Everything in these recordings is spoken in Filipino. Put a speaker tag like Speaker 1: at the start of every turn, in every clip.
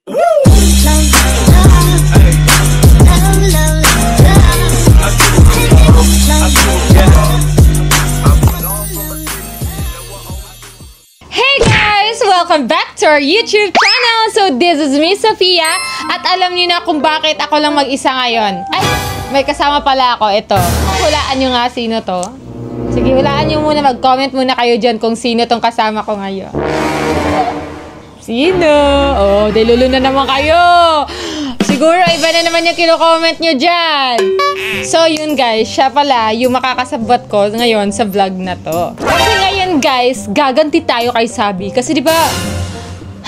Speaker 1: Welcome back to our YouTube channel. So this is me, Sofia. At alam niyo na kung bakit ako lang mag-isa ngayon. Ay, may kasama pala ako. Ito. Hulaan niyo nga sino to. Sige, hulaan niyo muna. Mag-comment muna kayo dyan kung sino tong kasama ko ngayon. Sino? Oh, dilulo na naman kayo. Siguro iba na naman yung kino-comment nyo dyan. So yun guys, siya pala yung makakasabot ko ngayon sa vlog na to. Kasi ngayon guys, gaganti tayo kay Sabi. Kasi diba,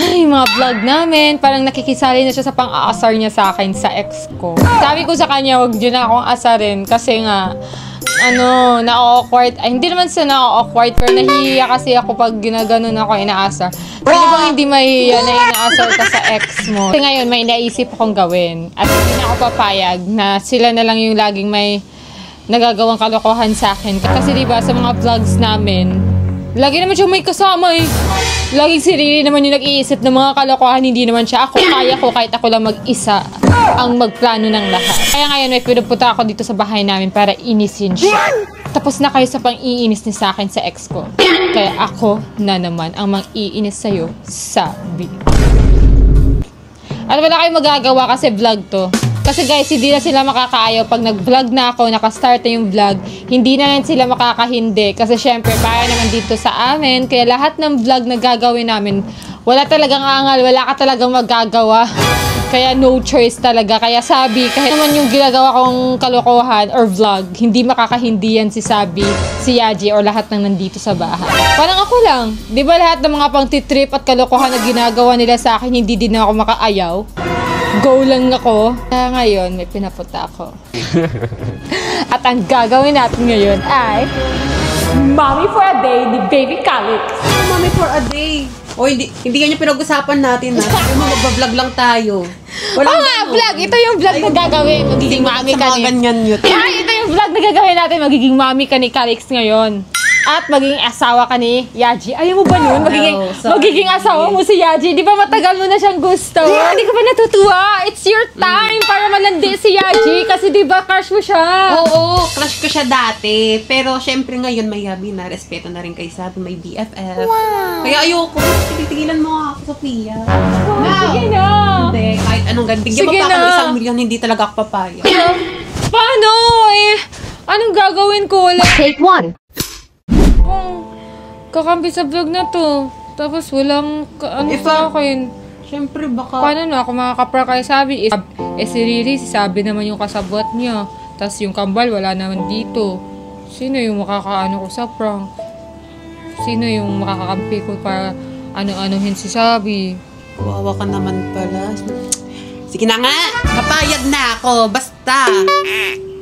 Speaker 1: ay mga vlog namin, parang nakikisali na siya sa pang-aasar niya sa akin sa ex ko. Sabi ko sa kanya, huwag dyan na akong asarin kasi nga, na-awkward. Ay, hindi naman sa na-awkward, pero nahihiya kasi ako pag ginaganon ako inaasar. Pwede bang hindi mahihiya na inaasar ka sa ex mo? Kasi ngayon, may naisip akong gawin. At hindi na ako papayag na sila na lang yung laging may nagagawang kalokohan sa akin. Kasi diba, sa mga vlogs namin, lagi naman siya may kasama eh. Laging si Riri naman yung nag-iisip ng mga kalokohan, hindi naman siya. Ako, kaya ko kahit ako lang mag-isa ang magplano ng lahat. Kaya ngayon may pinupunta ako dito sa bahay namin para inisin siya. Tapos na kayo sa pang-iinis niya sa akin sa ex ko. Kaya ako na naman ang mang-iinis sa'yo, Sabi. At wala kayong magagawa kasi vlog to. Kasi guys, hindi na sila makakaayaw. Pag nag-vlog na ako, nakastart na yung vlog, hindi na rin sila makakahindi. Kasi syempre, para naman dito sa amin. Kaya lahat ng vlog na gagawin namin, wala talagang angal, wala ka talagang magagawa. Kaya no choice talaga. Kaya Sabi, kahit naman yung ginagawa kong kalokohan or vlog, hindi makakahindi yan si Sabi, si Yaji, or lahat ng nandito sa bahay. Parang ako lang. Di ba lahat ng mga pang-titrip at kalokohan na ginagawa nila sa akin, hindi din ako makaayaw? Go lang ako. Kaya ngayon, may pinapunta ako. At ang gagawin natin ngayon ay Mommy for a Day ni Baby Calix.
Speaker 2: Mommy for a Day. O, hindi ganyan pinag-usapan natin na. Yung mag-vlog lang tayo.
Speaker 1: Oo nga, vlog. Ito yung vlog na gagawin. Magiging mommy ka ni... Ay, ito yung vlog na gagawin natin. Magiging mommy ka ni Calix ngayon. At magiging asawa ka ni Yaji. Ayaw mo ba nun? Magiging asawa mo si Yaji. Di ba matagal mo na siyang gusto? Hindi ka ba natutuwa? It's your time para malandi si Yaji. Kasi di ba crush mo siya?
Speaker 2: Oo, crush ko siya dati. Pero syempre ngayon may Yabi na. Respeto na rin kay Sabi. May BFF. Wow. Kaya ayoko. Titigilan mo nga ako, Sofia.
Speaker 1: Wow. Sige na.
Speaker 2: Hindi. Kahit anong ganting. Sige na. Pag 1 million, hindi talaga ako papaya.
Speaker 1: Paano? Eh, anong gagawin ko?
Speaker 3: Take 1.
Speaker 1: Kakampi sa vlog na to. Tapos walang sa akin.
Speaker 2: Siyempre baka...
Speaker 1: Paano na ako makakaprank kay Sabi? Si Riri, si Sabi naman yung kasabot niya. Tapos yung kambal, wala naman dito. Sino yung makakaano ko sa prank? Sino yung makakakampi ko para ano-anuhin si Sabi?
Speaker 2: Wawa ka naman pala. Sige na nga! Papayag na ako! Basta!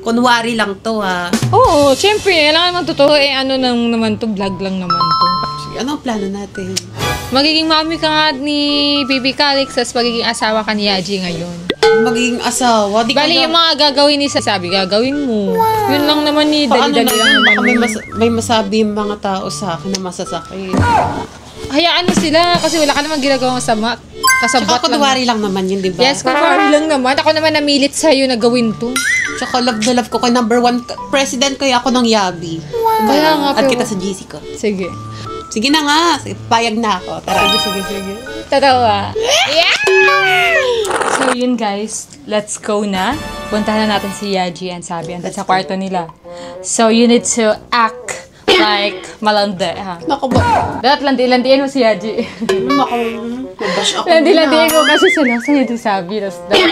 Speaker 2: Kunwari lang to, ha?
Speaker 1: Oo, syempre. Kailangan naman totoo. Ano naman to? Vlog lang naman to.
Speaker 2: Sige, ano ang plano natin?
Speaker 1: Magiging mami ka nga ni Baby Calix, tapos magiging asawa ka ni Yaji ngayon.
Speaker 2: Magiging asawa?
Speaker 1: Bali, yung mga gagawin ni Sabi, gagawin mo. Wow. Yun lang naman ni dali-dali lang naman.
Speaker 2: May masabi yung mga tao sa akin na masasakit.
Speaker 1: Hayaan mo sila kasi wala ka naman ginagawang masama. Kasabot
Speaker 2: lang. Kunwari lang naman yun, di ba?
Speaker 1: Yes, kunwari lang naman. Ako naman namilit sa'yo na gawin to.
Speaker 2: Tsaka love na love ko kay #1 president kaya ako ng Yabi.
Speaker 1: Wow. Kaya nga.
Speaker 2: At kita sa GC ko.
Speaker 1: Sige.
Speaker 2: Sige na nga. Sige, payag na ako. Tara.
Speaker 1: Sige. Tatawa. Yeah! So yun guys. Let's go na. Puntahan na natin si Yaji and Sabi. Andun sa kwarto nila. So you need to act like malandi, ha?
Speaker 2: Naku ba?
Speaker 1: Dapat landi-landiin mo si Yaji.
Speaker 2: Naku. Mabash ako.
Speaker 1: Landi-landiin ko kasi sila sa'yo Sabi.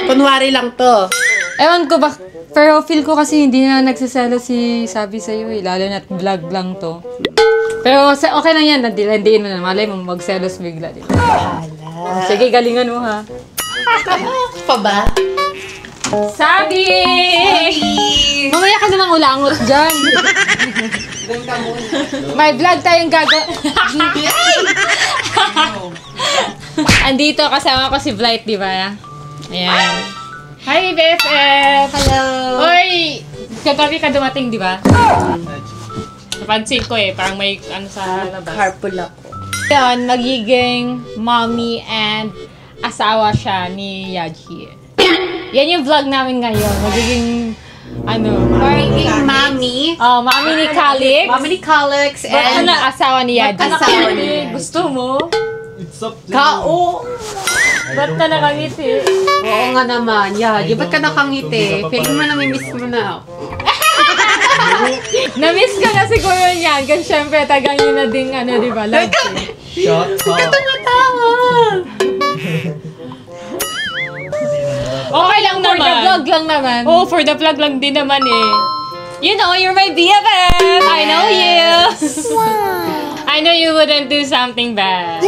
Speaker 2: Kunwari lang to.
Speaker 1: Ewan ko ba, pero feel ko kasi hindi na nagsasalo si Sabi sa'yo eh. Lalo na't vlog lang to. Pero okay lang yan, landiin mo na. Malay mo magselos bigla.
Speaker 2: Hala.
Speaker 1: Sige, galingan mo ha.
Speaker 2: Pa ba?
Speaker 1: Sabi! Mamaya ka namang ulangot dyan. May vlog tayong Andito kasama ko si Blight, di ba? Ayan. Hi, BFF!
Speaker 2: Hello!
Speaker 1: Oy! Katabi ka dumating, di ba? Napansin ko eh, parang may ano sa labas.
Speaker 2: Carpool ako.
Speaker 1: Yun, magiging mommy and asawa siya ni Yaji. Yan yung vlog namin ngayon. Magiging,
Speaker 2: Magiging mami.
Speaker 1: oh, mami ni Calix.
Speaker 2: Mami ni Calix
Speaker 1: And
Speaker 2: and
Speaker 1: asawa ni Yaji.
Speaker 2: asawa ni Yaji.
Speaker 1: Gusto mo?
Speaker 3: It's up to
Speaker 2: Kao.
Speaker 1: Ba't ka nakangiti?
Speaker 2: Oo nga naman. Yaji, ba't ka nakangiti? Feeling mo namimiss mo na ako.
Speaker 1: Na-miss ka na siguro yan. Kasi syempre, tagang yun na din, di ba? Love team.
Speaker 3: Shut up.
Speaker 2: Tumatawa!
Speaker 1: Okay lang naman. For the vlog lang naman. Oh, for the vlog lang din naman eh. You know, you're my BFF! I know you! I know you wouldn't do something bad.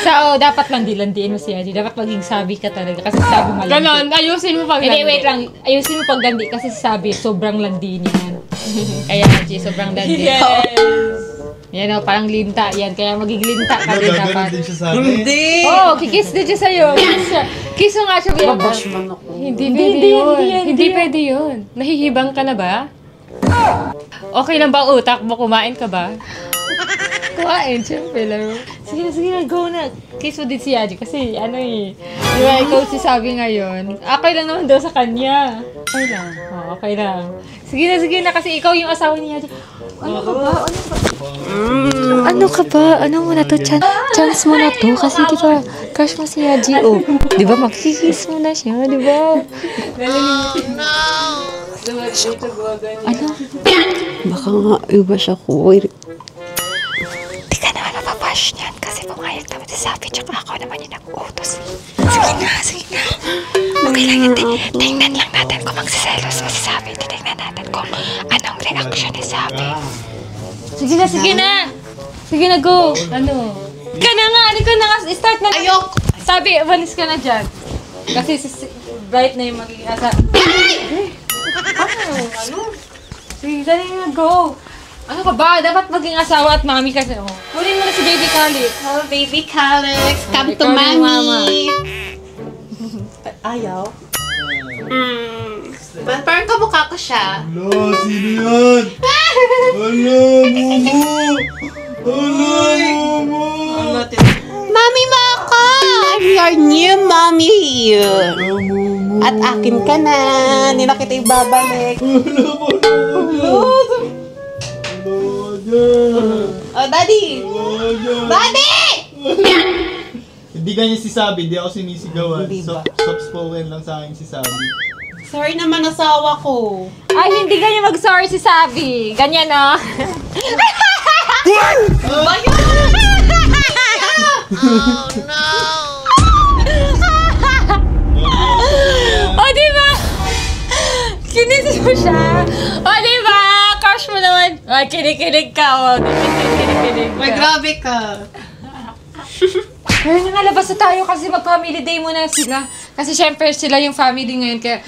Speaker 1: So, dapat landiin mo si Yaji. Dapat maging sabi ka talaga kasi sabi malandi. Ganon, ayusin mo pag landi. Wait lang. Ayusin mo pag landi kasi sabi sobrang landi niyan. Kaya Yaji, sobrang landi. Yes! Yan o, parang linta yan. Kaya magiging linta ka din dapat.
Speaker 3: Din siya sa akin.
Speaker 2: Hindi!
Speaker 1: Oo, kikiss din siya sa'yo. Kiss mo nga siya.
Speaker 2: Babash man ako.
Speaker 1: Hindi pwede yun. Hindi pwede yun. Nahihibang ka na ba? Okay lang ba utak mo? Kumain ka ba? Kumain, syempre laro. Sige na, go na. Kiss mo din si Yaji kasi di ba, ikaw si sabi ngayon. Okay lang naman daw sa kanya. Okay lang. Oh, okay lang. Sige na kasi ikaw yung asawa ni Yaji. Ano ka ba? Ano mo na to? Chance mo na to kasi di ba, crush mo si Yaji. Oh, di ba, makikiss mo na siya, di ba? Ano?
Speaker 2: Baka nga, iba siya ko.
Speaker 1: Di ka naman mapapash niyan kasi pumayag naman si Sabi tsaka ako naman yung nag-utos. Sige na. Okay lang yun. Tingnan lang natin kung magsiselos pa si Sabi. Tingnan natin kung anong reaction ni Sabi. Sige na, go. Ano? Ka na nga, start na.
Speaker 2: Ayok!
Speaker 1: Sabi, walis ka na dyan. Kasi bright na yung magiging asa. Ano? Sige, dali na, go. Ano ka ba? Dapat maging asawa at mami kasi. Oh. Kunin mo na si Baby Calix.
Speaker 2: Oh, baby Calix, come to
Speaker 1: Ikaw ni Mama.
Speaker 2: mommy. Ayaw? Parang kamukha ko siya.
Speaker 3: Hala, sino yan? Hala, Momo!
Speaker 2: Mami Maka! I'm your new mommy here. At akin ka na. Hindi na kita ibabalik. Oh, Daddy! Daddy!
Speaker 3: Hindi ganyan si Sabi, hindi ako sinisigawan.
Speaker 2: Hindi ba?
Speaker 3: Soft spoken lang sa akin si Sabi.
Speaker 2: Sorry naman asawa ko.
Speaker 1: Ay, hindi ganyan mag-sorry si Sabi. Ganyan, no?
Speaker 2: Ba yun?
Speaker 1: O, diba? Kinis mo siya. O, diba? Crush mo naman. Ay, kinikilig ka. O, kinikilig
Speaker 2: May
Speaker 1: ka.
Speaker 2: grabe ka.
Speaker 1: Pero nga, labas na tayo kasi mag-family day muna sila. Kasi syempre sila yung family ngayon. Kaya,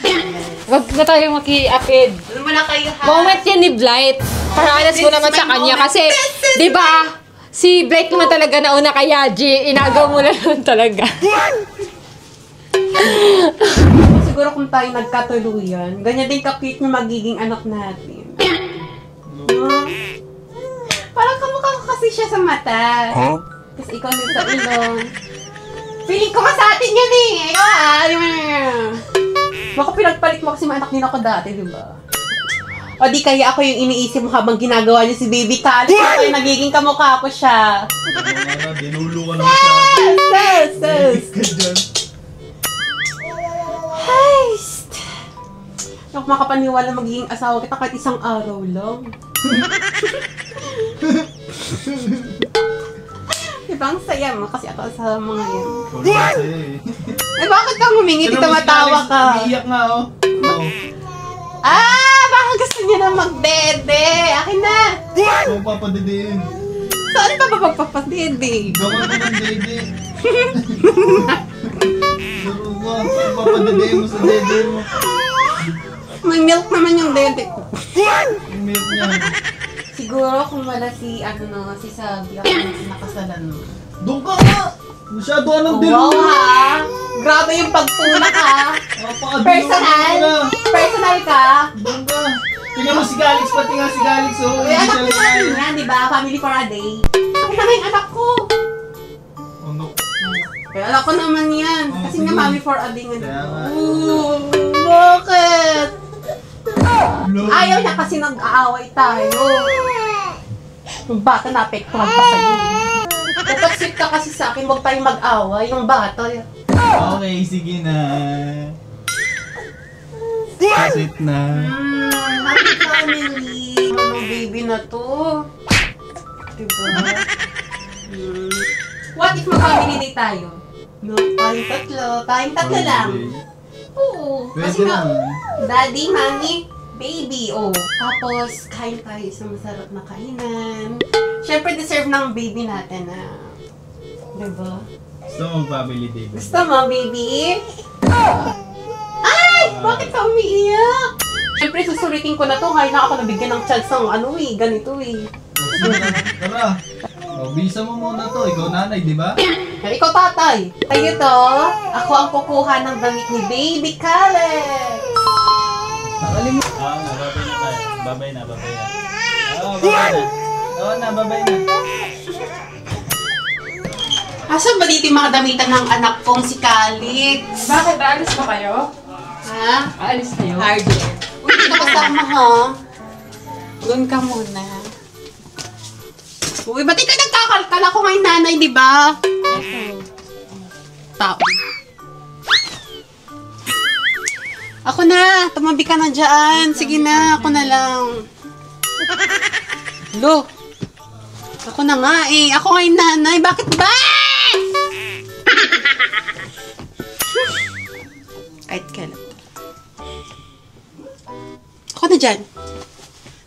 Speaker 1: wag na tayo maki-apid.
Speaker 2: Ano mo na kayo ha?
Speaker 1: Moment yan ni Blight. Para alas mo
Speaker 2: This
Speaker 1: naman
Speaker 2: is
Speaker 1: sa
Speaker 2: my
Speaker 1: kanya.
Speaker 2: moment.
Speaker 1: Kasi, di ba, si Blight naman talaga nauna kay Yaji. Inagaw mo na naman talaga.
Speaker 2: Siguro kung tayo nagkatuluyan, ganyan din ka-cute na magiging anak natin. Parang kamukha ko kasi siya sa mata. Huh? Tapos ikaw din sa ilong. Feeling ko ka sa atin yan eh! Ikaw Baka pinagpalit mo kasi mga anak din ako dati, di ba? O di kaya ako yung iniisip mo habang ginagawa niyo si Baby Calix. Kaya nagiging kamukha ko siya.
Speaker 3: Dinulo ka naman siya.
Speaker 2: Sus!
Speaker 3: Ka dyan.
Speaker 2: Heist! Ako makapaniwala magiging asawa kita kahit isang araw lang. Diba ang saya mo kasi ako sa mga yan. Eh bakit ka humingi? Di tumatawa ka.
Speaker 3: Umiiyak nga oh.
Speaker 2: Baka gusto niya na magdede. Akin na.
Speaker 3: Ikaw papadidiin.
Speaker 2: Saan pa ba magpapadede?
Speaker 3: Gawin mo ng dede. Pero nga, papadidiin mo sa dede mo.
Speaker 2: May milk naman yung dede ko.
Speaker 3: Yung milk niya.
Speaker 2: Siguro kung wala si Sabi ako yung nakasalan mo.
Speaker 3: Doon ka nga! Masyado ka ng
Speaker 2: Wow
Speaker 3: dinulo.
Speaker 2: ha! Grabe yung pagtulak ha!
Speaker 3: Napakadinulo
Speaker 2: Personal?
Speaker 3: ka.
Speaker 2: Personal ka?
Speaker 3: Doon ka. Tingnan mo si Galix, pati nga si Galix. Oh,
Speaker 2: Uy,
Speaker 3: hindi
Speaker 2: anak
Speaker 3: siya
Speaker 2: ko natin
Speaker 3: nakain.
Speaker 2: yan, di ba? Family for a day. Ako na yung anak ko.
Speaker 3: Ano?
Speaker 2: Kaya alam ko naman yan.
Speaker 3: Oh,
Speaker 2: Kasi
Speaker 3: sige.
Speaker 2: nga family for a day nga.
Speaker 3: Kaya nga.
Speaker 2: Bakit?
Speaker 3: Lo.
Speaker 2: Ayaw niya kasi nag-aaway tayo. Yung bata naapektuhan pa sa'yo. Dapat sweet ka kasi sa akin, huwag tayong mag-away. Yung bata.
Speaker 3: Okay, sige na. Kasit na.
Speaker 2: Happy family. Ano baby na to? Diba? What if mag-family day tayo? No, tayong tatlo. Tayong tatlo lang. Oo. Kasi
Speaker 3: Pwede
Speaker 2: nga,
Speaker 3: naman.
Speaker 2: daddy, mommy, baby. Oh. Tapos, kain tayo sa masarap na kainan. Siyempre, deserve ng baby natin na. Diba?
Speaker 3: Gusto mo family day ba?
Speaker 2: Gusto mo, baby? Ay! Bakit ka umiiyak? Siyempre, susulitin ko na to. Ngayon na ako nabigyan ng chance ng ano eh, ganito eh.
Speaker 3: Sige na. Tara. O, bisa mo muna to. Ikaw nanay, di ba?
Speaker 2: Kaya ikaw tatay. Tayo to, ako ang kukuha ng damit ni Baby Kalex.
Speaker 3: Nakalimutan. Babay na tayo. Babay na. babay na. Oo na, babay na.
Speaker 2: Asan ba dito yung mga damitan ng anak kong si Kalex?
Speaker 1: Bakit? Aalis ba kayo?
Speaker 2: Ha?
Speaker 1: Aalis kayo?
Speaker 2: Hardware. Uy, dito kasama ha. Doon ka muna. Uy, ba't ikaw nagkakalkal ako ngayon nanay, di ba? Tao. Ako na, tumabi ka na dyan. Sige na, ako na lang. Lo. Ako na nga eh. Ako ngayon nanay. Bakit ba? Kahit kailan. Ako na dyan.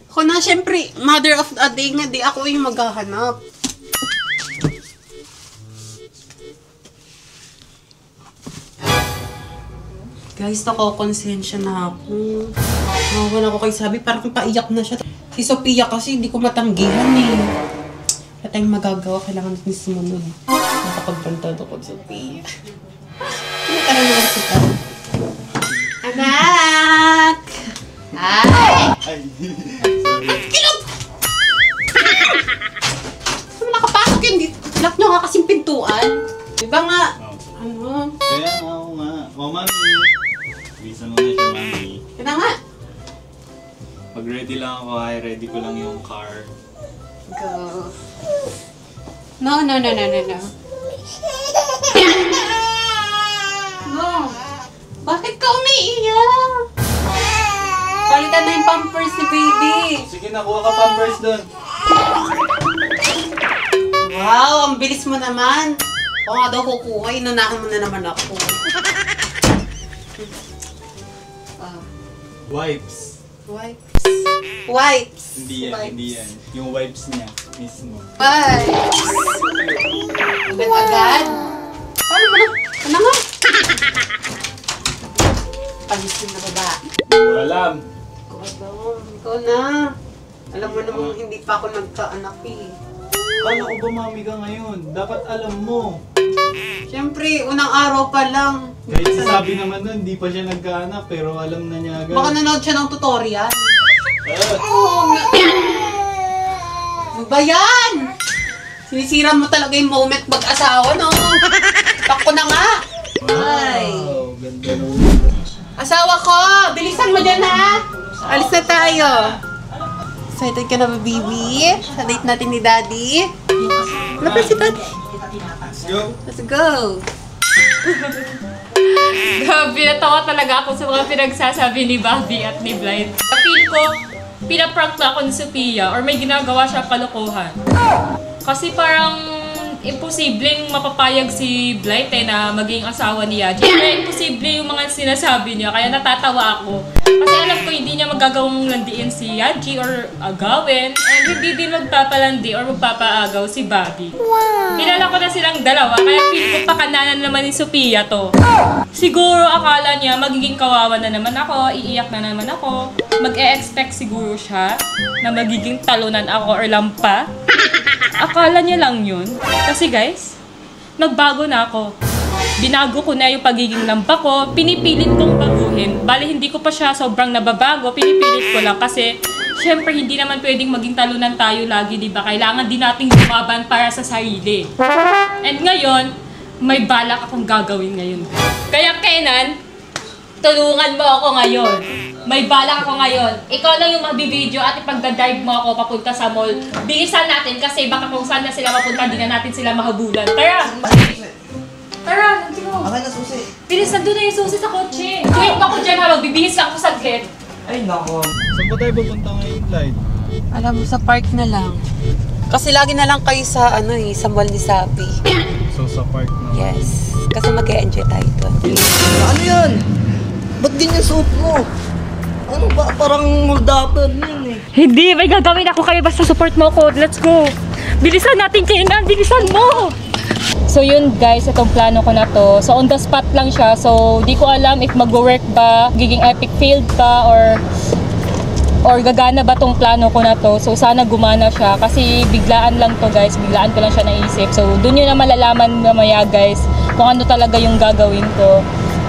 Speaker 2: Ako na, syempre, mother of the day nga, di ako yung maghahanap. Guys, nakakonsensya na ako. Nawawan ako kay Sabi, parang paiyak na siya. Si Sophia kasi hindi ko matanggihan eh. Wala tayong magagawa, kailangan natin sumunod. Nakapagbantado ko, Sophia. Ano ka na nakasita? Anak! Ay!
Speaker 3: Ay.
Speaker 2: Kilog! Saan nakapasok yun? Lock nyo nga kasing pintuan. Diba nga? Ano?
Speaker 3: Kaya nga, oo nga. O, mami. Bisa mo na siya, mami.
Speaker 2: Kaya nga.
Speaker 3: Pag ready lang ako, ay ready ko lang yung car.
Speaker 2: Go. No. No. Bakit ka umiiyak? Palitan na yung pampers ni baby.
Speaker 3: Sige na, kuha ka pampers doon.
Speaker 2: Wow, ang bilis mo naman. O nga daw kukuha, inunahan mo na naman ako.
Speaker 3: Wipes.
Speaker 2: Wipes.
Speaker 3: Hindi yan,
Speaker 2: Wipes.
Speaker 3: hindi yan. Yung wipes niya mismo.
Speaker 2: Wipes. Agad-agad. Paano mo na? Ano nga? Pag-isip na baba.
Speaker 3: Alam.
Speaker 2: Ikaw na. Alam mo namang hindi pa ako nagkaanak eh.
Speaker 3: Kala ko ba mami ka ngayon? Dapat alam mo.
Speaker 2: Siyempre, unang araw pa lang.
Speaker 3: Kahit sabi naman nun, di pa siya nagkaanak, pero alam na niya agad.
Speaker 2: Baka nanood siya ng tutorial. Ano ba yan? Sinisira mo talaga yung moment mag-asawa, no? Tako na nga. Ay.
Speaker 3: Wow, ganda nun.
Speaker 2: Asawa ko, bilisan mo dyan ha. Alis na tayo. Excited ka na ba, baby? Sa date natin ni Daddy? Wala pa si Daddy.
Speaker 3: Let's go.
Speaker 2: Let's go.
Speaker 1: Grabe, natawa talaga ako sa mga pinagsasabi ni Bobby at ni Blight. Feel ko, pinaprank na ako ni Sophia or may ginagawa siya kalokohan. Kasi parang imposibleng mapapayag si Blight na maging asawa ni Yaji. Kaya imposible yung mga sinasabi niya, kaya natatawa ako. Kasi alam ko hindi niya magagawang landiin si Yaji or agawin, and hindi din magpapalandi or magpapaagaw si Bobby. Kilala ko na silang dalawa, kaya feel ko pakananan naman ni Sophia to. Siguro akala niya magiging kawawa na naman ako, iiyak na naman ako. Mag-e-expect siguro siya na magiging talunan ako or lampa. Akala niya lang yun. Kasi guys, nagbago na ako.
Speaker 4: binago ko na yung pagiging lamba ko, pinipilit kong baguhin. Bale, hindi ko pa siya sobrang nababago, pinipilit ko lang kasi syempre hindi naman pwedeng maging talunan tayo lagi, di ba? Kailangan din nating lumaban para sa sarili. And ngayon, may balak akong gagawin ngayon. Kaya Kenan, tulungan mo ako ngayon. May balak ako ngayon. Ikaw lang yung magbibideo at ipagdadrive mo ako papunta sa mall. Bilisan natin kasi baka kung saan na sila mapunta, di na natin sila mahabulan. Tara! Tara, nandiyo.
Speaker 5: Akin na susi.
Speaker 4: Bilis, nandun na yung susi sa kotse. Wait ako dyan ha, magbibihis lang ako saglit.
Speaker 5: Ay, nako.
Speaker 3: Saan ba tayo pupunta ngayon, Clyde?
Speaker 2: Alam mo, sa park na lang. Kasi lagi na lang kayo sa, sa mall ni Sapi.
Speaker 3: So, sa park na.
Speaker 2: Yes. Kasi mag-e-enjoy tayo doon.
Speaker 5: Ano yan? Ba't ganyan suot mo? Ano ba? Parang Moldavan yun eh.
Speaker 4: Hindi, may gagawin ako kayo basta support mo ako. Let's go. Bilisan natin, Kenan. Bilisan mo. So yun guys, itong plano ko na to. So on the spot lang siya. So di ko alam if mag-work ba, giging epic failed ba, or gagana ba tong plano ko na to. So sana gumana siya kasi biglaan lang to guys. Biglaan ko lang siya naisip. So dun yun na malalaman mamaya guys kung ano talaga yung gagawin ko.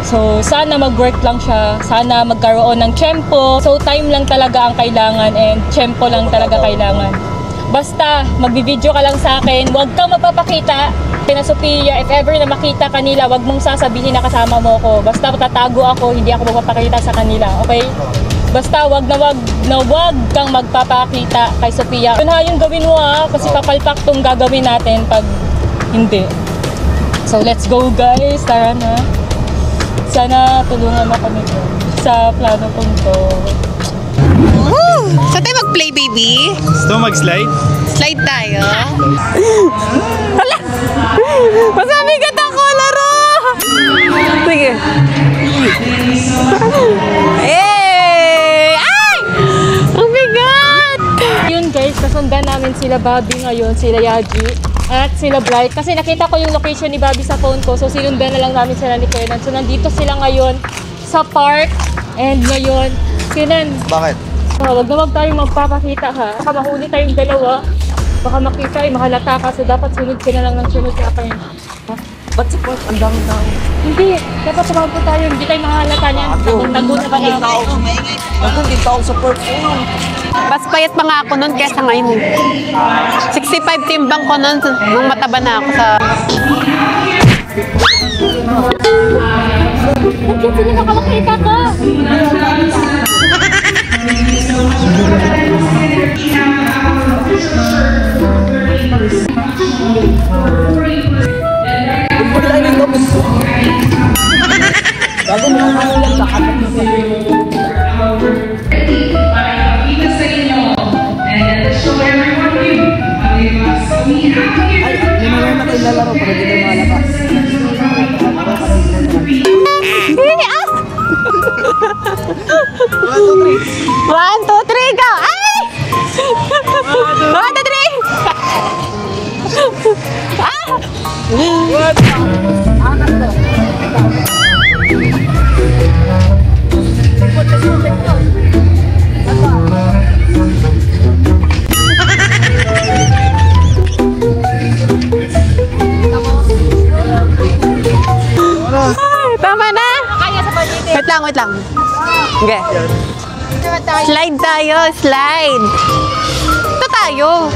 Speaker 4: So sana mag-work lang siya. Sana magkaroon ng tiyempo. So time lang talaga ang kailangan and tiyempo lang talaga kailangan. Basta magbibideo ka lang sa akin. Huwag kang magpapakita. Kina Sophia, if ever na makita kanila, wag mong sasabihin na kasama mo ko. Basta tatago ako, hindi ako magpapakita sa kanila, okay? Basta wag kang magpapakita kay Sophia. Yun ha, yung gawin mo ha, kasi papalpak tong gagawin natin pag hindi. So let's go guys, tara na. Sana tulungan ako nito sa plano kong to.
Speaker 2: Woo! Saan tayo mag-play, baby?
Speaker 3: Gusto mo mag-slide?
Speaker 2: Slide tayo. Hala! Masabigat ako, laro! Sige. Hey! Ay! Ang bigat!
Speaker 4: Yun guys, kasundan namin sila Bobby ngayon, sila Yaji, at sila Bright. Kasi nakita ko yung location ni Bobby sa phone ko, so sinundan na lang namin sila ni Kenan. So nandito sila ngayon sa park, and ngayon, Kenan,
Speaker 5: Bakit?
Speaker 4: wag na wag tayong magpapakita ha. Baka mahuli tayong dalawa. Baka makita mahalata ka. So dapat sunod ka na lang ng sunod sa akin.
Speaker 5: Ba't sa park? Ang daming tao.
Speaker 4: Hindi. Dapat tumawag tayo. Hindi tayo mahalata niyan. Tago na ba na tayo?
Speaker 5: Ako din tao sa park.
Speaker 2: Mas payat pa nga ako nun kesa ngayon. 65 timbang ko nun nung mataba na ako sa...
Speaker 4: Bakit sila makamakita ka?
Speaker 5: Bago mo naman ulang lahat. Ay, hindi mo naman kayo lalaro para di tayo malabas.
Speaker 2: One, two, three, go! Ay! 1, 2, 3! Tama na! Wait lang. Okay. Slide tayo, slide. Ito tayo.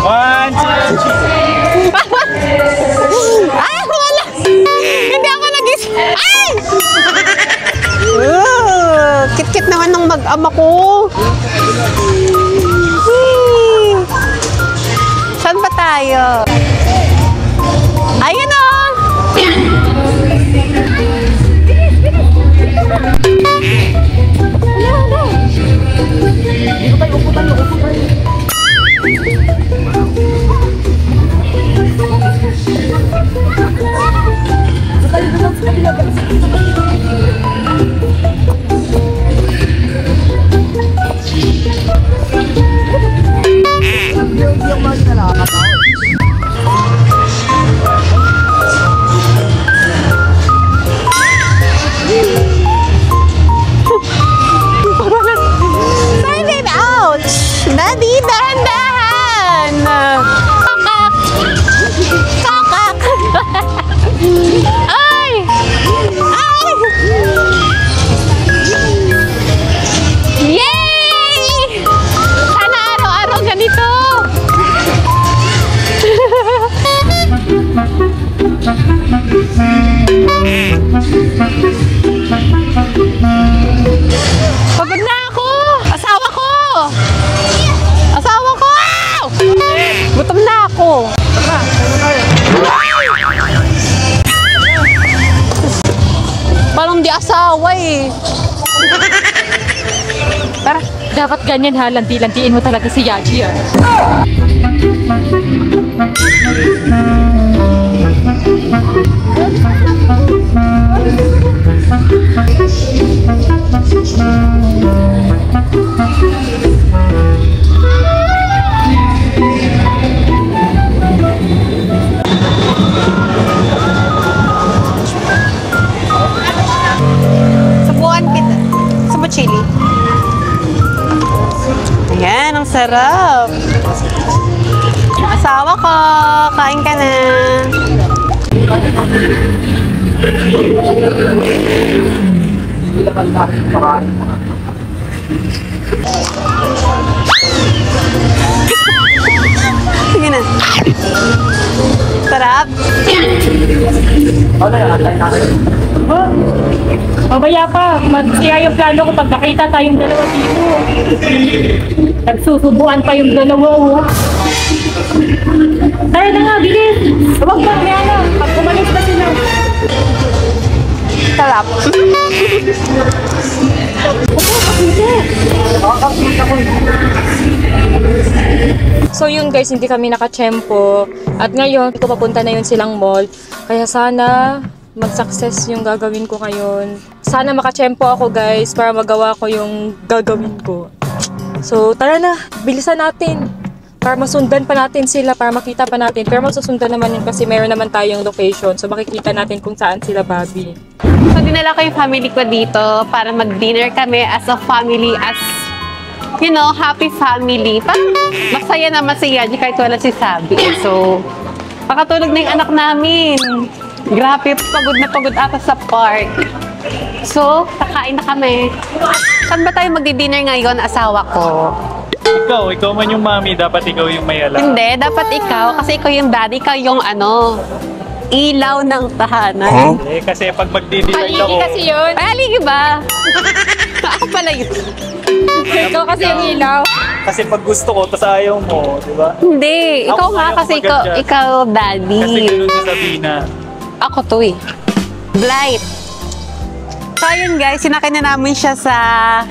Speaker 3: 1, 2, 3.
Speaker 2: Ah, wala. Hindi ako nag-slide. Ay! Kit-kit naman ng mag-ama ko. Saan ba tayo? Ayun o! asawa eh. Tara.
Speaker 4: Dapat ganyan ha, lanti-lantiin mo talaga si Yaji ah.
Speaker 2: Subukan kita. Subo chili. Ayan, ang sarap. Asawa ko, kain ka na. Sige na. Sarap.
Speaker 4: Mamaya pa, magsiya yung plano ko pag nakita tayong dalawa dito. Nagsusubuan pa yung dalawa. Oh. Tara na nga, bilis! Huwag ba, kaya na, pag umalis na sila.
Speaker 2: Sarap.
Speaker 4: So yun guys, hindi kami nakachempo. At ngayon, hindi ko papunta na yun silang mall. Kaya sana mag-success yung gagawin ko ngayon. Sana makachempo ako guys para magawa ko yung gagawin ko. So tara na, bilisan natin. Para masundan pa natin sila, para makita pa natin. Pero masusundan naman yun kasi meron naman tayong location. So makikita natin kung saan sila, Bobby.
Speaker 2: So dinala ko yung family ko dito para mag-dinner kami as a family, as you know, happy family. Parang masaya naman si Yaji kahit wala si Sabi. So, pakatulog na yung anak namin. Grabe, pagod na pagod ako sa park. So, kakain na kami. Saan ba tayo magdi-dinner ngayon, asawa ko?
Speaker 3: Ikaw man yung mami, dapat ikaw yung may alam.
Speaker 2: Hindi, dapat ikaw. Kasi ikaw yung daddy, ikaw yung ilaw ng tahanan.
Speaker 3: Eh, kasi pag magdi-decide ako,
Speaker 4: Paligi kasi yun.
Speaker 2: Ay, aligi ba? Ako pala yun.
Speaker 4: Ikaw kasi yung ilaw.
Speaker 3: kasi pag gusto ko, tas ayaw mo, di ba?
Speaker 2: Hindi, ikaw
Speaker 3: Ako
Speaker 2: nga
Speaker 3: kaya
Speaker 2: kasi
Speaker 3: mag-adjust.
Speaker 2: ikaw daddy.
Speaker 3: Kasi ganun sa Sabina.
Speaker 2: Ako to eh. Blight. So ayun guys, sinakay na namin siya sa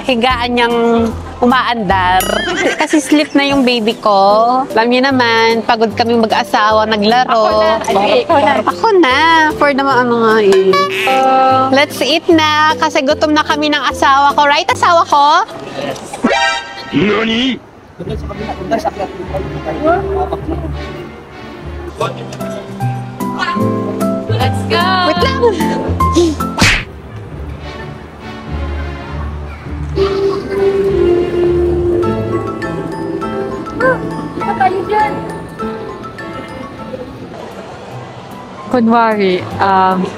Speaker 2: higaan niyang umaandar. Kasi sleep na yung baby ko. Alam niyo naman, pagod kaming mag-asawa, naglaro. Ako na. For naman ano nga eh. Let's eat na. Kasi gutom na kami ng asawa ko. Right, asawa ko?
Speaker 6: NANI?!
Speaker 4: Let's go!
Speaker 2: Wait lang.
Speaker 4: Kunwari,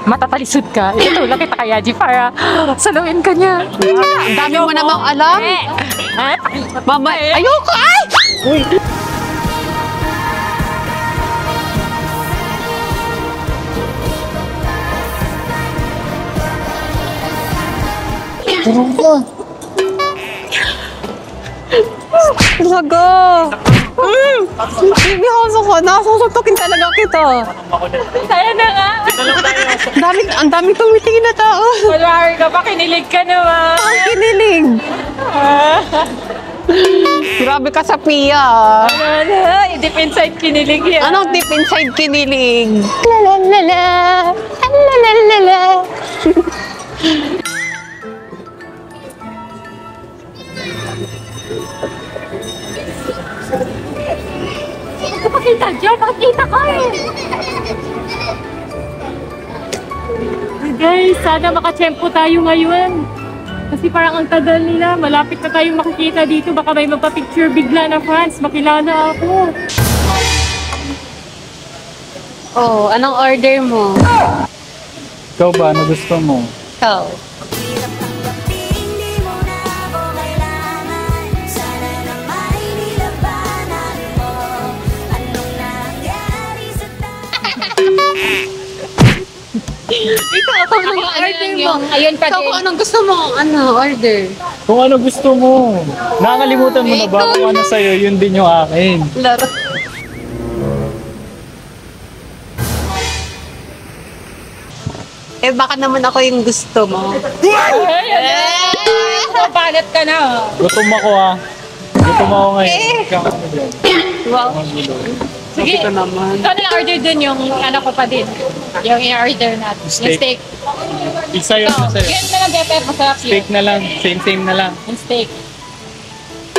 Speaker 4: matatalisod ka. Itutulak kita kay Yaji para saluin ka niya.
Speaker 2: Ang dami mo namang alam. Mama, ayoko! Ay! Talaga. Baby, hoso ko. Nakasusuktukin talaga kita.
Speaker 4: Kaya na nga.
Speaker 2: Ang daming tumitingin na tao.
Speaker 4: Kunwari ka pa, kinilig ka naman.
Speaker 2: Ang kinilig. Grabe ka sa Pia.
Speaker 4: Ano? Deep inside kinilig yan.
Speaker 2: Anong deep inside kinilig? La la la la. La la la la.
Speaker 4: Pakita dyan, pakita ka eh. Guys, sana makachempo tayo ngayon. Kasi parang ang tagal nila, malapit na tayong makikita dito. Baka may magpa-picture bigla na fans, makilala ako.
Speaker 2: Oh, anong order mo?
Speaker 3: Ikaw ba, ano gusto mo?
Speaker 2: Ikaw. Ikaw, anong order mo?
Speaker 4: Ayun pa
Speaker 2: Ikaw,
Speaker 4: din.
Speaker 2: kung anong gusto mo, order?
Speaker 3: Kung ano gusto mo. Nakakalimutan mo na ba kung ano sa'yo, yun din yung akin.
Speaker 2: Laro. Eh, baka naman ako yung gusto mo.
Speaker 4: Balat ka na.
Speaker 3: Gutom ako ah. Gutom ako ngayon.
Speaker 2: Wow.
Speaker 1: Sige,
Speaker 2: Ito naman.
Speaker 1: ikaw na lang order dun yung ano ko pa din. Yung i-order natin. Yung
Speaker 3: Steak.
Speaker 1: steak.
Speaker 3: Isa yun
Speaker 1: Ikaw,
Speaker 3: kasi.
Speaker 1: yun na lang, BFF. Masarap yun.
Speaker 3: Steak na lang. Same na lang.
Speaker 1: Yung steak.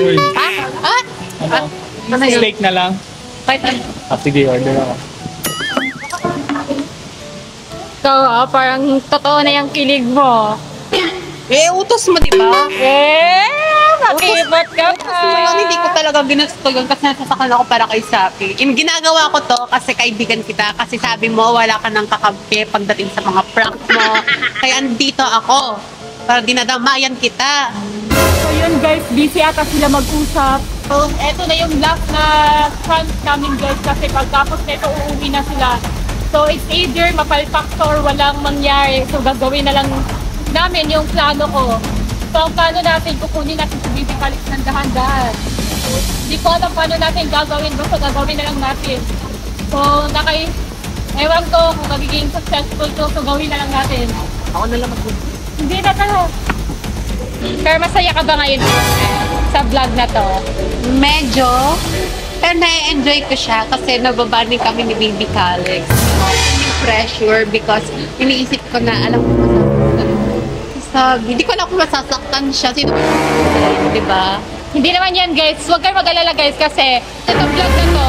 Speaker 3: Uy.
Speaker 2: Ah?
Speaker 3: Ano?
Speaker 2: Ano yun?
Speaker 3: Steak na lang.
Speaker 1: Kahit ano.
Speaker 3: Sige, order ako.
Speaker 1: Ikaw, parang totoo na yung kilig mo.
Speaker 2: Eh, utos mo, di ba?
Speaker 1: Makibot ka pa.
Speaker 2: Kasi ngayon, hindi ko talaga ginusto yun kasi nasasakal ako para kay Sapi. Ginagawa ko to kasi kaibigan kita. Kasi sabi mo, wala ka ng kakampi pagdating sa mga prank mo. Kaya andito ako para dinadamayan kita.
Speaker 4: So yun guys, busy ata sila mag-usap. So eto na yung last na chance namin guys kasi pagkapos nito uuwi na sila. So it's either mapalpak or walang mangyari. So gagawin na lang namin yung plano ko. So ang plano natin, kukunin natin si Baby Calix ng dahan-dahan. Hindi ko alam paano natin gagawin, basta gagawin na lang natin. So ewan ko kung magiging successful to, so gawin na lang natin.
Speaker 2: Ako na lang
Speaker 4: Hindi na tayo.
Speaker 1: Pero masaya ka ba ngayon sa vlog na to?
Speaker 2: Medyo. Pero na-enjoy ko siya kasi nababanding kami ni Baby Calix. Yung pressure because iniisip ko na alam ko sabi. Hindi ko alam kung masasaktan siya. Sino ba? Diba?
Speaker 1: Hindi naman yan guys. Huwag kayo mag-alala guys kasi ito vlog na to.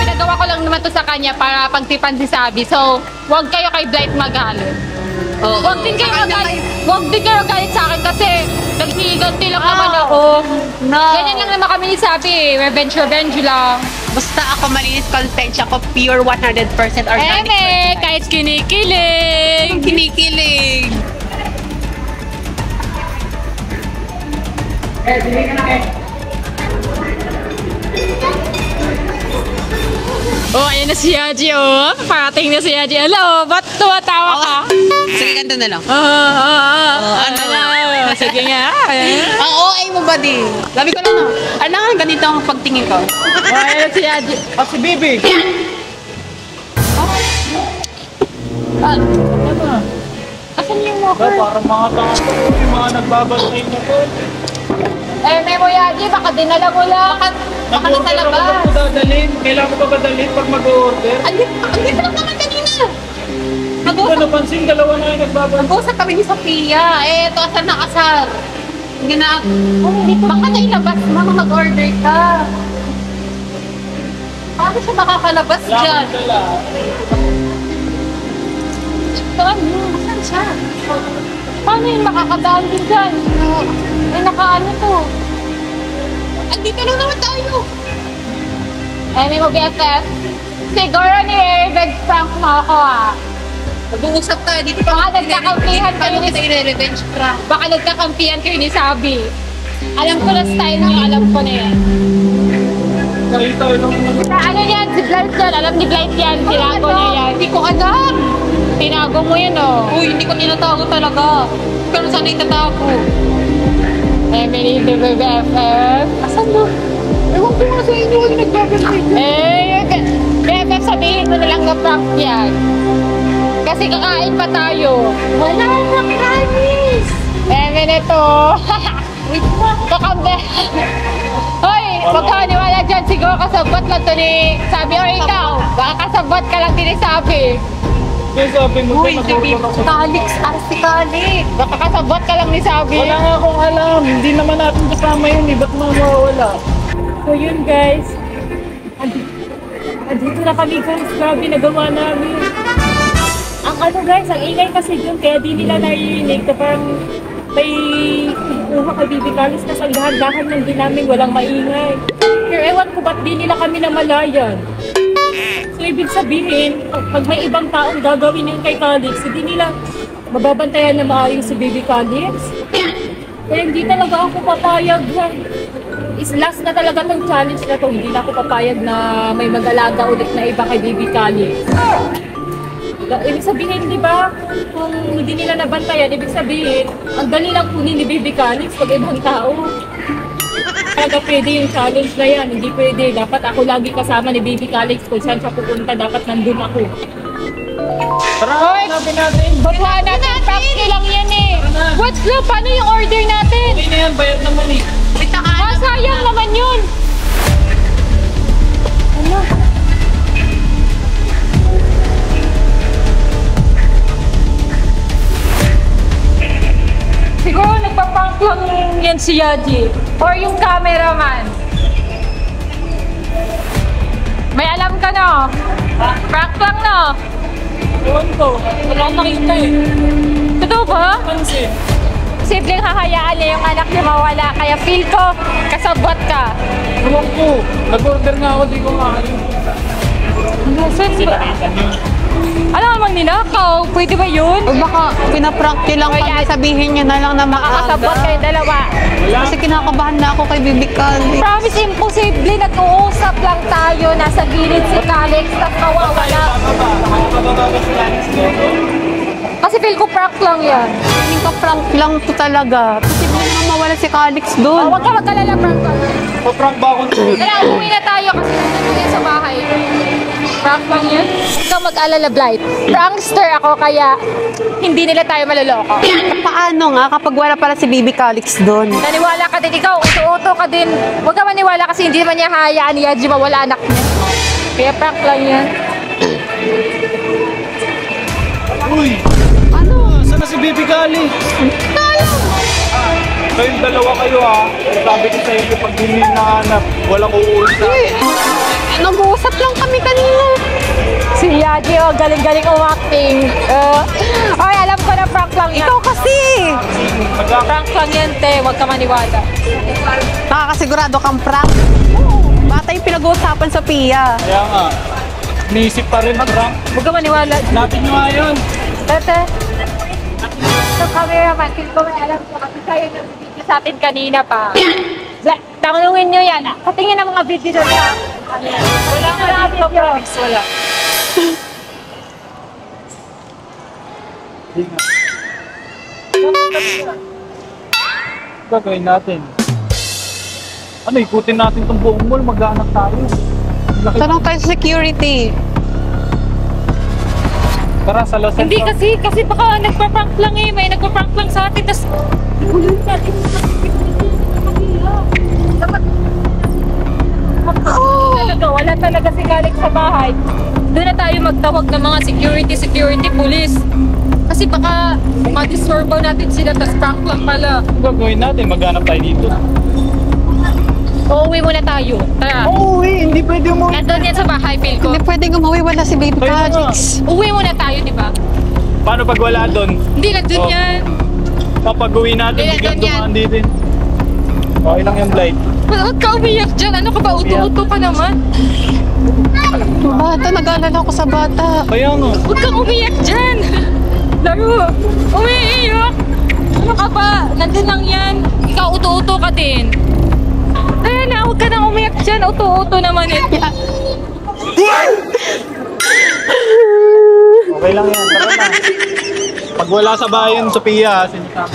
Speaker 1: Pinagawa ko lang naman to sa kanya para pagtipan si Sabi. So, huwag kayo kay Blight magalit.
Speaker 2: Oo.
Speaker 1: Huwag din kayo magalit sa akin kasi nagsiganti lang naman ako.
Speaker 2: No.
Speaker 1: Ganyan lang naman kami ni Sabi. Revenge lang.
Speaker 2: Basta ako malinis content ako pure 100% organic.
Speaker 1: Kahit kinikilig.
Speaker 2: Kinikilig.
Speaker 1: Oh, ayan na si Yaji, oh. Parating na si Yaji. Hello, ba't tumatawa ka?
Speaker 2: Sige, ganito na lang.
Speaker 1: Ano na? Sige nga.
Speaker 2: Ang OA mo ba di? Sabi ko lang no. Ano nga ganito ang pagtingin ko?
Speaker 1: Oh, ayan na si Yaji.
Speaker 3: Ah, si Bibi!
Speaker 1: Asan yung
Speaker 3: Ba,
Speaker 1: walker?
Speaker 3: parang mga tao ko. Yung mga nagbabantay na ko.
Speaker 1: Memo Yaji, baka dinala mo lang.
Speaker 2: Baka nasa labas.
Speaker 3: Ako dadalhin. Kailangan ko ba dadalhin pag mag-order?
Speaker 2: Andito lang naman kanina.
Speaker 3: Hindi ko napansin, dalawa na yung nagbabantay.
Speaker 2: Nag-usap kami ni Sophia. Eh, ito asal na kasal. Baka nailabas mo mag-order ka. Paano siya makakalabas
Speaker 3: Wala
Speaker 2: dyan?
Speaker 3: akong dala.
Speaker 2: Saan siya?
Speaker 1: Paano yung makakadaan din dyan? Nakaano to?
Speaker 2: Andito lang naman tayo.
Speaker 1: Memo BFF, siguro ni revenge prank mo ako
Speaker 2: Mag-uusap tayo. Dito
Speaker 1: Baka nagkakampihan kayo ni
Speaker 2: revenge prank.
Speaker 1: Baka nagkakampihan kayo ni Sabi. Alam ko na style niyo, alam ko na yan.
Speaker 3: Nakita ko lang.
Speaker 1: Ano yan? Si Blight yan. Alam ni Blight yan. Tinago niya yan.
Speaker 2: Hindi ko alam.
Speaker 1: Tinago mo yan, oh.
Speaker 2: Uy, hindi ko tinatago talaga. Pero sana itatago.
Speaker 1: Emily the BFF.
Speaker 2: Asan mo? Ewan ko nga sa inyo. Ano nagbabantay ko?
Speaker 1: BFF, sabihin mo na lang na prank yan. Kasi kakain pa tayo.
Speaker 2: Wala na, promise.
Speaker 1: Emily to.
Speaker 2: Wait mo.
Speaker 1: Kakambe. Hoy, magkaniwala dyan. Siguro kasabot lang to ni Sabi. O ikaw, baka kasabot ka lang din ni Sabi.
Speaker 3: Kaya sabi mo,
Speaker 2: Uy, Baby Calix. Si Calix.
Speaker 1: Baka kasabot ka lang ni Sabi.
Speaker 3: wala nga akong alam. Hindi naman natin kasama yun eh. Ba't mawawala?
Speaker 4: So yun guys, andito na kami guys, grabe nagawa namin. Ang ano guys, ang ingay kasi dun, kaya di nila naririnig na parang may kuha kay Baby Calix na sa dahan-dahan lang din namin, walang maingay. Pero ewan ko ba't di nila kami namalayan. So ibig sabihin, pag may ibang taong gagawin yung kay Calix, hindi nila mababantayan na maayos si Baby Calix. Kaya hindi talaga ako papayag yan. Is last na talaga tong challenge na to. Hindi na ako papayag na may mag-alaga ulit na iba kay Baby Calix. Ibig sabihin, di ba? Kung hindi nila nabantayan, ibig sabihin, ang dali lang kunin ni Baby Calix pag ibang tao. Kaya pwede yung challenge na yan. Hindi pwede. Dapat ako lagi kasama ni Baby Calix. Kung saan siya pupunta, dapat nandun ako.
Speaker 3: Tara,
Speaker 1: Hoy!
Speaker 3: hanapin natin.
Speaker 1: Ba't natin? Practice lang yan eh. What's lo? Paano yung order natin?
Speaker 3: Okay na yan, bayad naman eh.
Speaker 1: Sayang naman yun. Ano? Siguro nagpa-prank lang yan si Yaji. Or yung cameraman. May alam ka no? Prank lang no?
Speaker 3: Ewan ko, wala akong nakita eh.
Speaker 1: Totoo ba?
Speaker 3: Pansin.
Speaker 1: Simpleng hahayaan niya yung anak niya mawala. Kaya feel ko, kasabot ka.
Speaker 3: Ewan ko, nag-order nga ako, di ko maayon.
Speaker 1: Saan ba?
Speaker 3: Sinalitan yun.
Speaker 1: Ano namang ninakaw? Pwede ba yun?
Speaker 2: O baka pinaprank niyo lang kami, sabihin niyo na lang na
Speaker 1: Makakasabot kayo dalawa.
Speaker 3: Wala.
Speaker 2: Kasi kinakabahan na ako kay Bibi Calix.
Speaker 1: Promise, imposible. Nag-uusap lang tayo. Nasa gilid si Calix. Tapos mawawala.
Speaker 3: Nakakababa ba sila ng siguro?
Speaker 1: Kasi feel ko prank lang yan.
Speaker 2: Feeling ko prank lang to talaga. Posible naman mawala si Calix
Speaker 1: Oh,
Speaker 2: doon.
Speaker 1: huwag ka mag-alala, prank lang.
Speaker 3: Pa-prank ba akong
Speaker 1: Tara, umuwi na tayo kasi nandun yan sa bahay. Prank lang yan. Huwag ka mag-alala, Blight. Prankster ako kaya hindi nila tayo maloloko.
Speaker 2: Paano nga kapag wala pala si Bibi Calix doon?
Speaker 1: Naniwala ka din ikaw, uto-uto ka din. Huwag ka maniwala kasi hindi naman niya hayaan ni Yaji mawala anak niya. Kaya prank lang yan.
Speaker 3: Uy!
Speaker 2: Ano?
Speaker 3: Saan na si Baby Gali? Kayong dalawa kayo ha. Sabi ko sa inyo, pag hindi nahanap, walang uulsa.
Speaker 2: Nag-uusap lang kami kanina.
Speaker 1: Si Yaji, oh, galing-galing umakting. Ay, alam ko na prank lang yan.
Speaker 2: Ikaw kasi!
Speaker 1: Prank lang yan, te. Huwag ka maniwala.
Speaker 2: Nakakasigurado kang prank. Bata yung pinag-uusapan sa Pia.
Speaker 3: Kaya nga, niisip pa rin prank.
Speaker 1: Huwag ka maniwala.
Speaker 3: Hanapin nyo nga yun.
Speaker 1: Tete. Ito cameraman, feel ko may alam ko kasi kayo nag-video sa atin kanina pa. Tanungin nyo yan. Patingin ang mga video doon sa wala video. Wala.
Speaker 3: Gagawin natin. Ano, ikutin natin itong buong mall, maghanap tayo. Laki-
Speaker 2: Tanong tayo sa security.
Speaker 3: Tara, sa Los
Speaker 1: Hindi
Speaker 3: Angeles.
Speaker 1: kasi baka nagpa-prank lang eh. May nagpa-prank lang sa atin. Tapos, wala talaga si Calix sa bahay. Doon na tayo magtawag ng mga security, police. Kasi baka ma-disturbo natin sila, tapos prank lang pala.
Speaker 3: Ang gagawin natin, maghanap tayo dito.
Speaker 1: Uuwi muna tayo. Tara.
Speaker 3: Uy, hindi pwede mo.
Speaker 1: Nandun yan sa bahay, feel ko.
Speaker 2: Hindi pwedeng umuwi, wala si Baby
Speaker 3: Kaya nga.
Speaker 2: Calix.
Speaker 1: Uwi muna tayo, di ba?
Speaker 3: Paano pag wala doon?
Speaker 1: Hindi, nandun
Speaker 3: Oh.
Speaker 1: yan.
Speaker 3: Kapag uwi natin,
Speaker 1: Hindi,
Speaker 3: biglang
Speaker 1: ganyan.
Speaker 3: dumaan dito. Okay lang yung blight.
Speaker 1: Huwag ka umiyak dyan. Ano ka ba? Uto-uto ka naman.
Speaker 2: Bata, nag-aalala ko sa bata.
Speaker 3: Kaya nga.
Speaker 1: Huwag kang umiyak dyan. Laro. Umiiyak. Ano ka ba? Nandun lang yan. Ikaw uto-uto ka din. Kaya na, huwag ka nang umiyak dyan. Uto-uto naman eh.
Speaker 3: Okay lang yan. Tara na. Pag wala sa bayan, Sophia, sinasabi.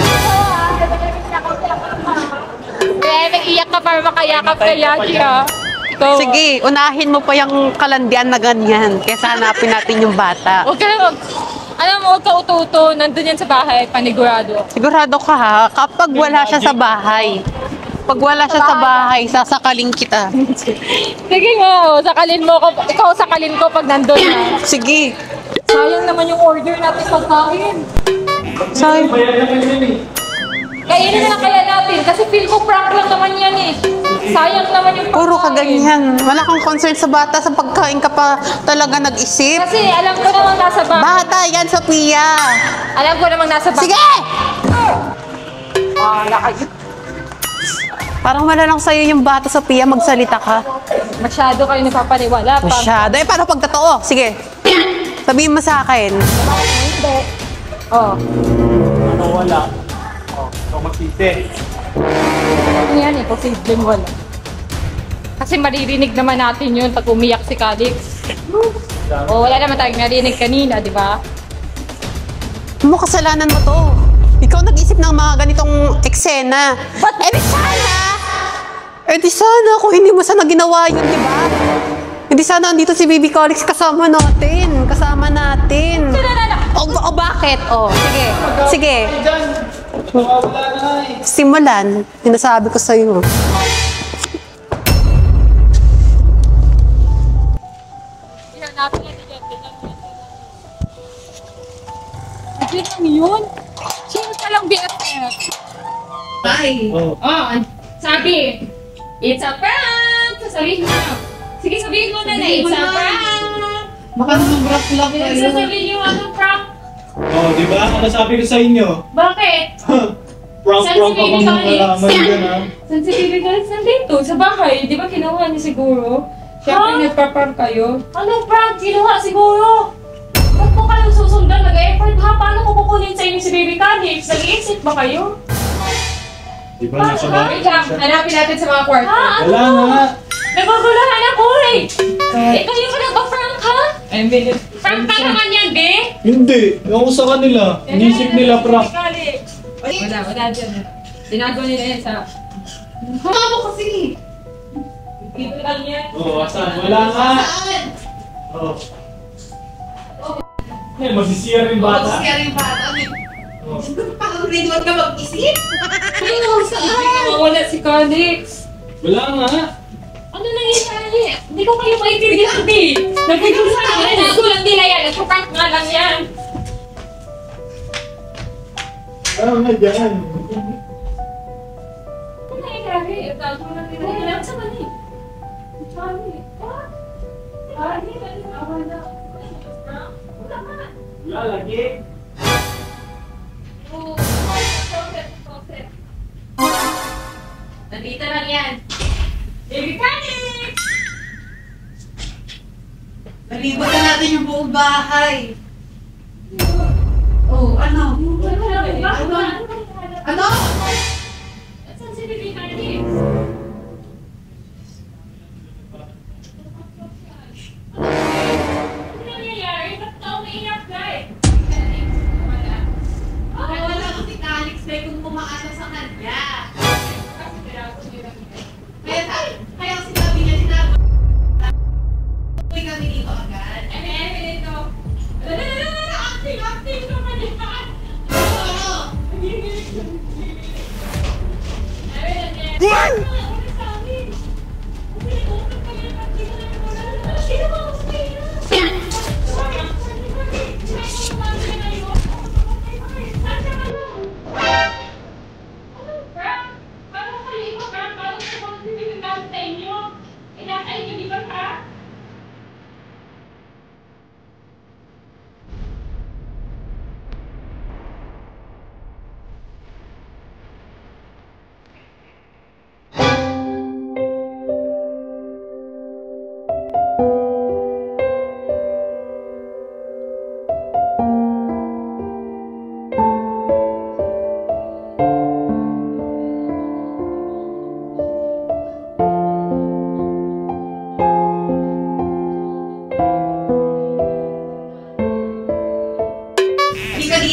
Speaker 1: Kaya nag-iyak ka para makayakap kay Yaji ha. Ikaw.
Speaker 2: Sige, unahin mo pa yung kalandian na ganyan. Kesa hanapin natin yung bata.
Speaker 1: Huwag ka na alam mo, huwag ka uto-uto. Nandun yan sa bahay. Panigurado.
Speaker 2: Sigurado ka ha, kapag wala siya sa bahay. Pag wala siya sa bahay, sasakalin kita.
Speaker 1: Sige nga, oh, sakalin mo ko. Ikaw sakalin ko pag nandun na.
Speaker 2: Sige.
Speaker 1: Sayang naman yung order natin pagkain.
Speaker 2: Sayang.
Speaker 1: Kainin na lang kaya natin kasi feel ko prank lang naman yan eh. Sayang naman yung pagkain.
Speaker 2: Puro ka ganyan. Wala kang concern sa bata, sa pagkain ka pa talaga nag-isip.
Speaker 1: Kasi alam ko namang nasa bahay.
Speaker 2: Bata, yan, Sophia.
Speaker 1: Alam ko namang nasa bahay.
Speaker 2: Sige! Parang wala lang sa'yo yung bata, Sophia. Magsalita ka.
Speaker 1: Masyado kayo napapaniwala.
Speaker 2: Masyado. Eh, paano pag totoo? Sige. Sabihin mo sa akin.
Speaker 1: Oh.
Speaker 3: Ano wala? Oh, ikaw magsisi.
Speaker 1: Ano yan eh, posibleng wala. Kasi maririnig naman natin yun pag umiyak si Calix. O wala naman tayong narinig kanina, di ba?
Speaker 2: Mo, kasalanan mo to. Ikaw nag-isip ng mga ganitong eksena. Eh di sana kung hindi mo sana ginawa yun, di ba? Hindi sana andito si Baby Calix kasama natin. kasama natin. O bakit? O, sige. Sige.
Speaker 3: Wala na eh.
Speaker 2: Simulan. Sinasabi ko sa'yo.
Speaker 4: Hindi lang yun. Sino ka lang BFF?
Speaker 2: Bye.
Speaker 3: Oh.
Speaker 4: Oh, sabi, it's a prank! Sasabihin mo. Sige, sabihin mo na it's a prank!
Speaker 2: Baka nag-block kayo.
Speaker 4: Sasabihin niyo anong prank?
Speaker 3: Oh, di ba? Ano sabi ko sa inyo?
Speaker 4: Bakit?
Speaker 3: Prank ako ng malaman dyan, ha?
Speaker 4: Saan si Baby Galit nandito? Sa bahay. Di ba kinuha niya siguro? Siyempre nagpa-prank kayo. Anong prank? Kinuha siguro. Ba't po kayo susundan? Nag-effort ha? Paano ko kukunin sa inyo si Baby Galit? Nag-iisip ba kayo?
Speaker 3: Di ba nasa bahay?
Speaker 1: Wait lang, hanapin natin sa mga kwarto.
Speaker 4: Ha? Ano
Speaker 3: Wala
Speaker 4: to?
Speaker 3: nga.
Speaker 4: Nagugulahan ako eh! Ikaw yung nagpa-prank ha?
Speaker 1: I'm Billy.
Speaker 4: Prank ka naman yan, be?
Speaker 3: Hindi. Ako sa kanila. Inisip nila prank.
Speaker 1: Wala dyan. Tinago nila yan sa...
Speaker 2: Mama mo kasi.
Speaker 4: Dito lang yan.
Speaker 3: Oh, asan? Wala nga. Oh. Eh, masisira rin bata.
Speaker 2: Kaya rin bata.
Speaker 3: Oh.
Speaker 2: Parang grade 1 ka mag-isip.
Speaker 4: Ayun, saan? Wala si Calix.
Speaker 3: Wala nga.
Speaker 4: Ano nangyayari? Hindi ko kayo maintindihan, be. Nagkigulan na. Nagulang nila yan. Nagpa-prank nga lang yan.
Speaker 3: Ano nga dyan?
Speaker 4: Ano nangyayari? Nagulang nila yan. Sa mali. Mali. What? Mali. Wala. Wala ka.
Speaker 3: Wala lagi.
Speaker 4: Nandito lang yan. Baby Calix!
Speaker 2: Nalibot na natin yung buong bahay. Oh, ano? Ano?
Speaker 4: Saan si Baby Calix? Ano nangyayari? Ba't ako umiiyak, guys?
Speaker 2: Ay, wala ko si Calix, may kung pumaasa sa kanya. Kaya sinabi niya, sinabi. Uwi kami dito agad.
Speaker 4: Acting naman yan!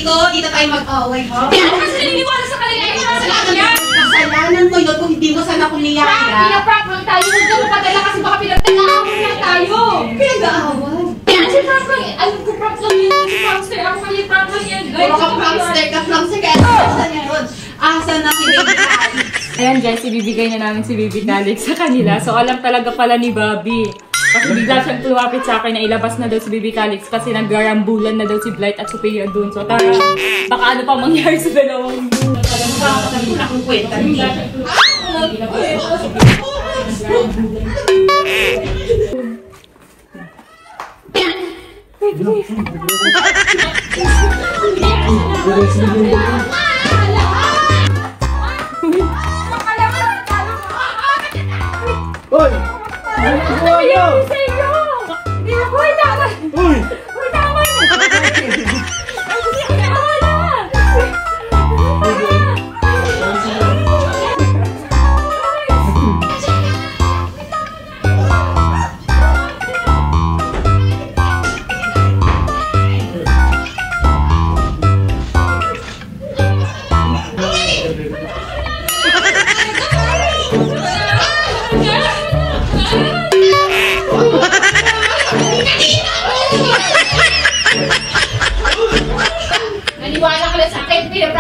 Speaker 2: Oo. Dito tayo mag-away, ha?
Speaker 4: Ano kasi naniniwala sa kanila? Ito na sila yan!
Speaker 2: Kasalanan mo yun kung hindi mo sana kung niyaya.
Speaker 4: Pinaprank lang tayo. Huwag ka mapadala kasi baka pinagtag-aaway lang tayo.
Speaker 2: Pinag-aaway.
Speaker 4: Kasi prank lang yan. Alam ko prank lang yun. Kasi prankster. Ako mali prank lang yan.
Speaker 2: Puro ka prankster ka, prankster ka. Asan yun? Asan na si Baby Calix?
Speaker 4: Ayan guys, ibibigay na namin si Baby Calix sa kanila. So alam talaga pala ni Bobby. Kasi bigla siyang lumapit sa akin na ilabas na daw si Baby Calix kasi naggarambulan na daw si Blight at Sophia dun. So tara, baka ano pa mangyari sa dalawang yun.
Speaker 2: Sabi na kung kwenta niya.
Speaker 3: Hoy! Ano ba yun?
Speaker 4: Uy, tama!
Speaker 3: Uy!
Speaker 4: Uy, tama na! Tama na!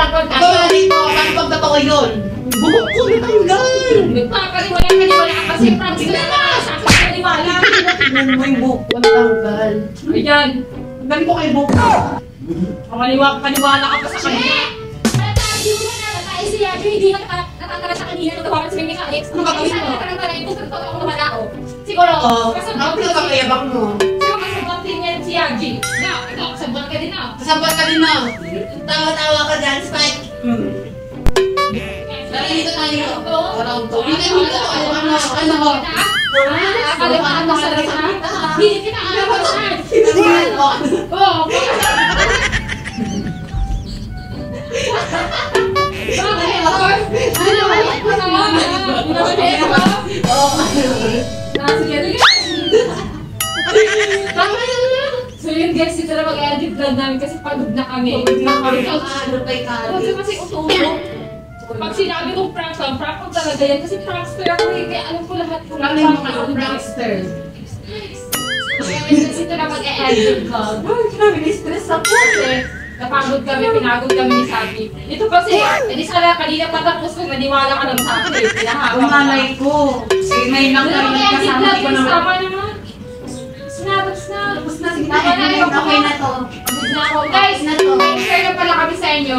Speaker 1: prank
Speaker 2: Ako na dito, kasi pag totoo yun. Buhok ko natanggal.
Speaker 1: Nagpapaliwala ka kasi prank sila na sa akin paniwala.
Speaker 2: Tignan mo yung buhok ko natanggal.
Speaker 1: Ayan.
Speaker 2: Ang galing ko kay buhok ko.
Speaker 1: Paniwala ka pa sa kanya.
Speaker 4: Hindi na nakakala sa kanina nung tawagan sa may mechanics.
Speaker 2: Ano gagawin mo?
Speaker 4: Ako nawala ako. Siguro,
Speaker 2: Ako pinagkakayabang mo.
Speaker 4: siguro kasabot din yan si Yaji. Na, ikaw, kasabot ka din na.
Speaker 2: Kasabot ka din na. Tawa-tawa ka dyan, Spike. Dali dito tayo. Around to. Hindi mo ito. Ano?
Speaker 4: Nakakalimutan mo sa rasa. Hindi kita alam. Oo. So yun guys, ito na mag-edit vlog namin kasi pagod na kami. Kasi utubo. Pag sinabi kong prank lang, prank ko talaga yan. Kasi prankster ako eh, kaya alam ko lahat kung
Speaker 2: Lalo yung mga prankster.
Speaker 4: Kasi ito na mag-edit vlog.
Speaker 2: Grabe, stress ako.
Speaker 4: Kasi napagod kami, pinagod kami ni Sabi. Ito kasi, hindi sana kanina patapos kung naniwala ka lang sa akin. Pinahaba
Speaker 2: Ang malay ko. Eh, may lang
Speaker 4: Ano
Speaker 2: kami
Speaker 4: mag-edit
Speaker 2: kasama
Speaker 4: vlog
Speaker 2: ko
Speaker 4: guys,
Speaker 2: naman.
Speaker 4: tama naman. Tapos na.
Speaker 2: Tapos na, sige
Speaker 4: Tama na, ayoko
Speaker 2: okay na to.
Speaker 4: Pagod na ako. Guys, share na pala kami sa inyo.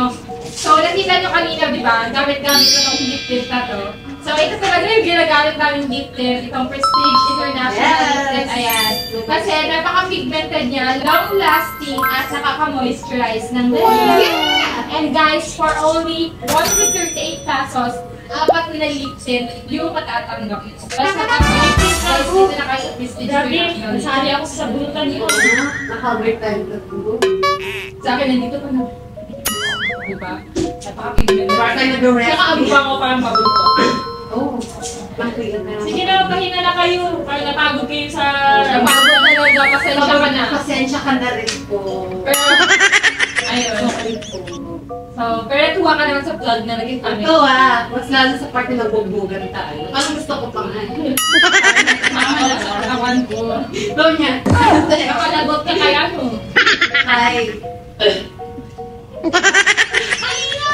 Speaker 4: So, nakita nyo kanina, di ba? Gamit-gamit ko itong gift tip na to. So, ito talaga yung ginagamit namin gift tip. Itong Prestige International gift tip. Ayan. Kasi napaka-pigmented niya, long-lasting, at nakaka-moisturize ng lahat. And guys, for only 138 pesos, apat na lip tint yung matatanggap. Plus nakaka-lip tint guys, dito na kayo sa Prestige International.
Speaker 1: Nasali ako sa sabunutan niyo.
Speaker 2: Naka-overtime ka po.
Speaker 4: Sa akin, nandito pa na. Diba? Napaka-pigmented.
Speaker 2: Parang tayo nag-rest.
Speaker 1: Saka abuha ko parang babulto.
Speaker 2: Oo. Bakit na
Speaker 1: Sige na, pahinga na kayo. Parang napagod kayo sa...
Speaker 4: Napagod talaga, pasensya ka na.
Speaker 2: Pasensya ka na rin po.
Speaker 4: Pero, ayun. So, pero tuwa ka naman sa vlog na naging kami.
Speaker 2: Ito mas lalo sa part na nagbubugan tayo. Parang gusto ko pang ano.
Speaker 4: Mama na sa katawan ko.
Speaker 2: Go niya.
Speaker 4: Nakalagot ka kaya mo.
Speaker 2: Hi.
Speaker 4: Ay, no!